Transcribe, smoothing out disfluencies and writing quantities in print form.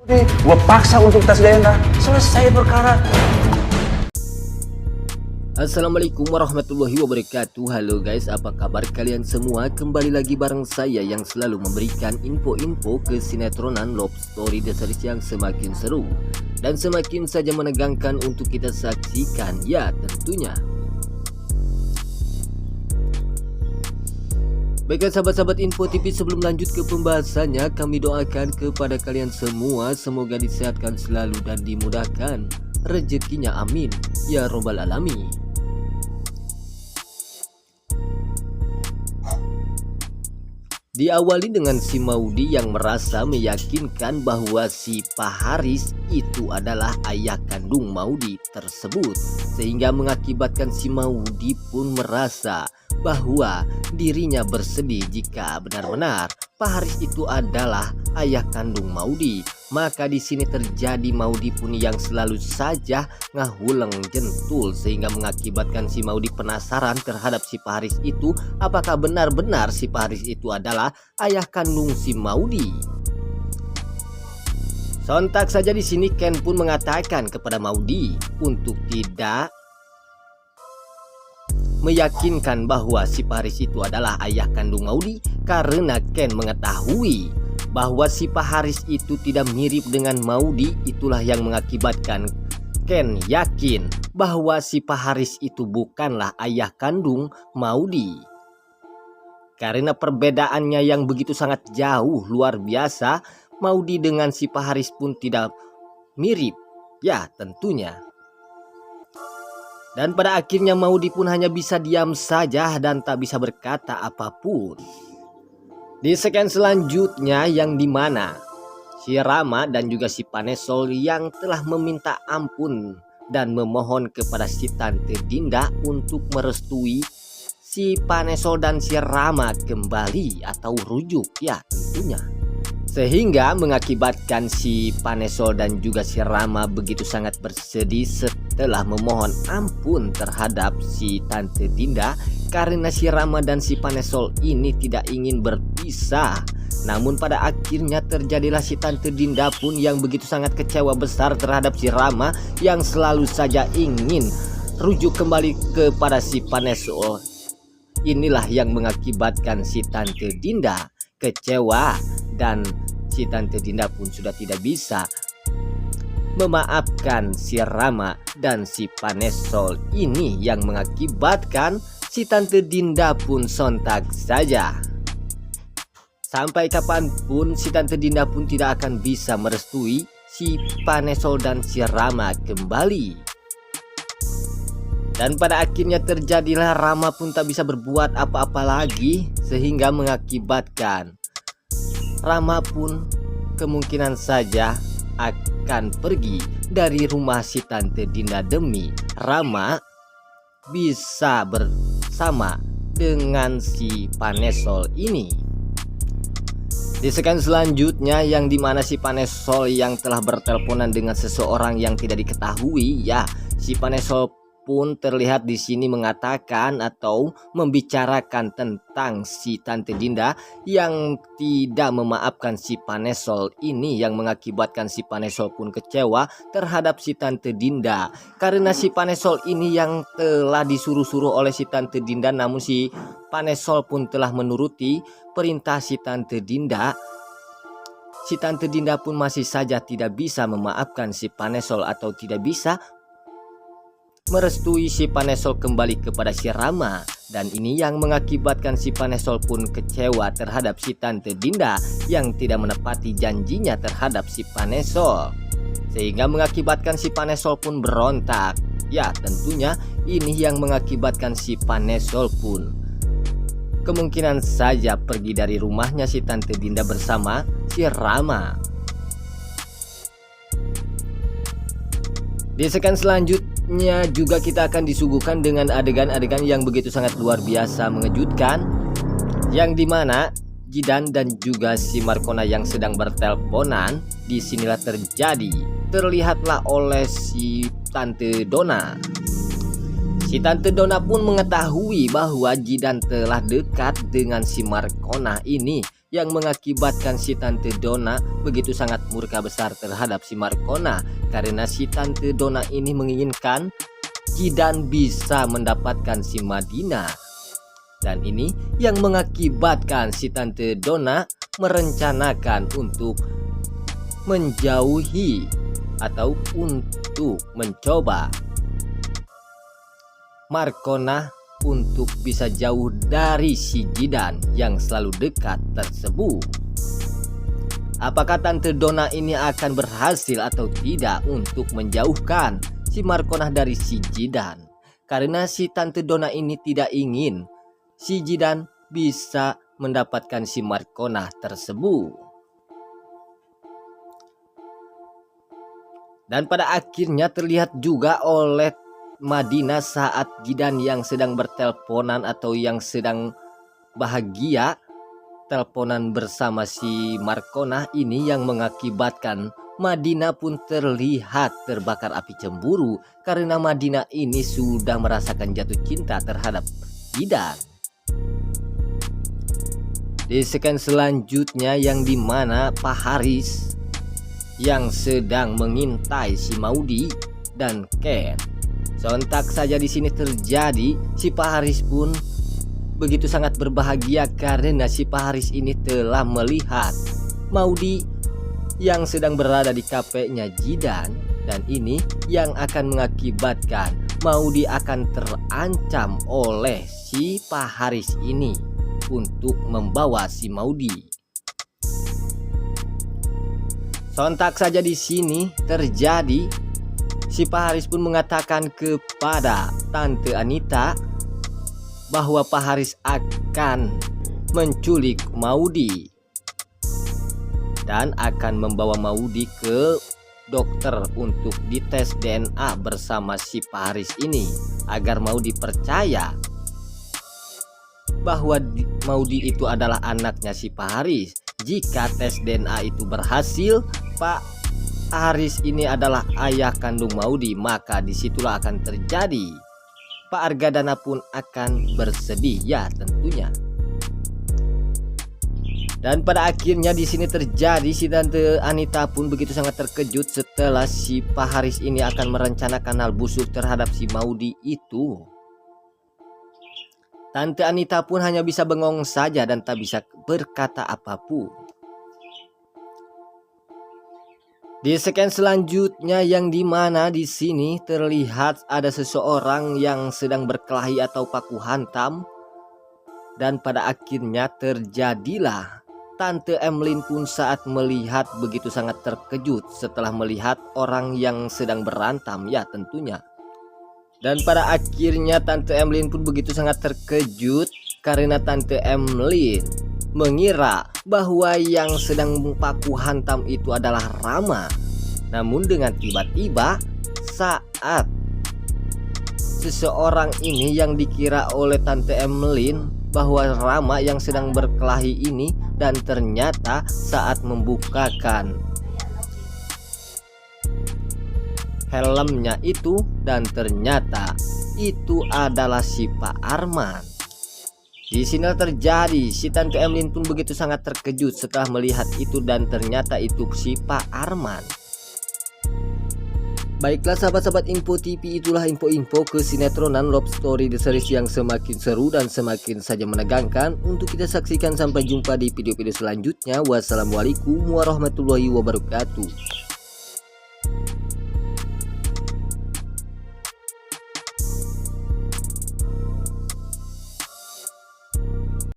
Gue paksa untuk tas Diana, selesai perkara. Assalamualaikum warahmatullahi wabarakatuh. Halo guys, apa kabar kalian semua? Kembali lagi bareng saya yang selalu memberikan info-info kesinetроnan Love Story The Series yang semakin seru dan semakin saja menegangkan untuk kita saksikan, ya tentunya. Baiklah sahabat-sahabat Info TV, sebelum lanjut ke pembahasannya, kami doakan kepada kalian semua semoga disehatkan selalu dan dimudahkan rezekinya, amin ya robbal alamin. Diawali dengan si Maudy yang merasa meyakinkan bahwa si Pak Haris itu adalah ayah kandung Maudy tersebut, sehingga mengakibatkan si Maudy pun merasa bahwa dirinya bersedih jika benar-benar Pak Haris itu adalah ayah kandung Maudy. Maka di sini terjadi Maudy pun yang selalu saja ngahuleng jentul, sehingga mengakibatkan si Maudy penasaran terhadap si Pak Haris itu, apakah benar-benar si Pak Haris itu adalah ayah kandung si Maudy. Sontak saja di sini Ken pun mengatakan kepada Maudy untuk tidak meyakinkan bahwa si Pak Haris itu adalah ayah kandung Maudy, karena Ken mengetahui bahwa si Pak Haris itu tidak mirip dengan Maudy. Itulah yang mengakibatkan Ken yakin bahwa si Pak Haris itu bukanlah ayah kandung Maudy. Karena perbedaannya yang begitu sangat jauh luar biasa, Maudy dengan si Pak Haris pun tidak mirip, ya tentunya. Dan pada akhirnya Maudy pun hanya bisa diam saja dan tak bisa berkata apapun. Di segmen selanjutnya yang dimana si Rama dan juga si Panesol yang telah meminta ampun dan memohon kepada si Tante Dinda untuk merestui si Panesol dan si Rama kembali atau rujuk, ya tentunya. Sehingga mengakibatkan si Panesol dan juga si Rama begitu sangat bersedih setelah memohon ampun terhadap si Tante Dinda, karena si Rama dan si Panesol ini tidak ingin berpisah. Namun pada akhirnya terjadilah si Tante Dinda pun yang begitu sangat kecewa besar terhadap si Rama yang selalu saja ingin rujuk kembali kepada si Panesol. Inilah yang mengakibatkan si Tante Dinda kecewa, dan si Tante Dinda pun sudah tidak bisa memaafkan si Rama dan si Panesol ini, yang mengakibatkan si Tante Dinda pun sontak saja. Sampai kapanpun si Tante Dinda pun tidak akan bisa merestui si Panesol dan si Rama kembali. Dan pada akhirnya terjadilah Rama pun tak bisa berbuat apa-apa lagi, sehingga mengakibatkan Rama pun kemungkinan saja akan pergi dari rumah si Tante Dinda demi Rama bisa bersama dengan si Panesol ini. Di segmen selanjutnya yang dimana si Panesol yang telah berteleponan dengan seseorang yang tidak diketahui, ya si Panesol pun terlihat di sini mengatakan atau membicarakan tentang si Tante Dinda yang tidak memaafkan si Panesol ini, yang mengakibatkan si Panesol pun kecewa terhadap si Tante Dinda, karena si Panesol ini yang telah disuruh-suruh oleh si Tante Dinda, namun si Panesol pun telah menuruti perintah si Tante Dinda. Si Tante Dinda pun masih saja tidak bisa memaafkan si Panesol atau tidak bisa merestui si Panesol kembali kepada si Rama, dan ini yang mengakibatkan si Panesol pun kecewa terhadap si Tante Dinda yang tidak menepati janjinya terhadap si Panesol, sehingga mengakibatkan si Panesol pun berontak. Ya tentunya ini yang mengakibatkan si Panesol pun kemungkinan saja pergi dari rumahnya si Tante Dinda bersama si Rama. Di segmen selanjutnya juga kita akan disuguhkan dengan adegan-adegan yang begitu sangat luar biasa mengejutkan, yang dimana Jidan dan juga si Markona yang sedang berteleponan. Disinilah terlihatlah oleh si Tante Donna. Si Tante Donna pun mengetahui bahwa Jidan telah dekat dengan si Markona ini, yang mengakibatkan si Tante Donna begitu sangat murka besar terhadap si Markona, karena si Tante Donna ini menginginkan Jidan bisa mendapatkan si Madina. Dan ini yang mengakibatkan si Tante Donna merencanakan untuk menjauhi atau untuk mencoba Markona untuk bisa jauh dari si Jidan yang selalu dekat tersebut. Apakah Tante Donna ini akan berhasil atau tidak untuk menjauhkan si Markona dari si Jidan? Karena si Tante Donna ini tidak ingin si Jidan bisa mendapatkan si Markona tersebut. Dan pada akhirnya terlihat juga oleh Madina saat Jidan yang sedang bertelponan atau yang sedang bahagia teleponan bersama si Markona ini, yang mengakibatkan Madina pun terlihat terbakar api cemburu karena Madina ini sudah merasakan jatuh cinta terhadap Jidan. Di scene selanjutnya yang dimana Pak Haris yang sedang mengintai si Maudy dan Ken, sontak saja di sini terjadi si Pak Haris pun begitu sangat berbahagia karena si Pak Haris ini telah melihat Maudy yang sedang berada di kafenya Jidan, dan ini yang akan mengakibatkan Maudy akan terancam oleh si Pak Haris ini untuk membawa si Maudy. Sontak saja di sini terjadi si Pak Haris pun mengatakan kepada Tante Anita bahwa Pak Haris akan menculik Maudy dan akan membawa Maudy ke dokter untuk dites DNA bersama si Pak Haris ini, agar Maudy percaya bahwa Maudy itu adalah anaknya si Pak Haris. Jika tes DNA itu berhasil, Pak Haris ini adalah ayah kandung Maudy, maka disitulah akan terjadi Pak Argadana pun akan bersedih ya tentunya. Dan pada akhirnya di sini terjadi si Tante Anita pun begitu sangat terkejut setelah si Pak Haris ini akan merencanakan hal busuk terhadap si Maudy itu. Tante Anita pun hanya bisa bengong saja dan tak bisa berkata apapun. Di scene selanjutnya yang dimana di sini terlihat ada seseorang yang sedang berkelahi atau paku hantam, dan pada akhirnya terjadilah Tante Emlyn pun saat melihat begitu sangat terkejut setelah melihat orang yang sedang berantam ya tentunya. Dan pada akhirnya Tante Emlyn pun begitu sangat terkejut karena Tante Emlyn mengira bahwa yang sedang paku hantam itu adalah Rama. Namun dengan tiba-tiba saat seseorang ini yang dikira oleh Tante Emlyn bahwa Rama yang sedang berkelahi ini, dan ternyata saat membukakan helmnya itu, dan ternyata itu adalah si Pak Arman. Di sini terjadi si Tante Emlyn pun begitu sangat terkejut setelah melihat itu, dan ternyata itu si Pak Arman. Baiklah sahabat-sahabat Info TV, itulah info-info kesinetроnan Love Story The Series yang semakin seru dan semakin saja menegangkan untuk kita saksikan. Sampai jumpa di video-video selanjutnya. Wassalamualaikum warahmatullahi wabarakatuh.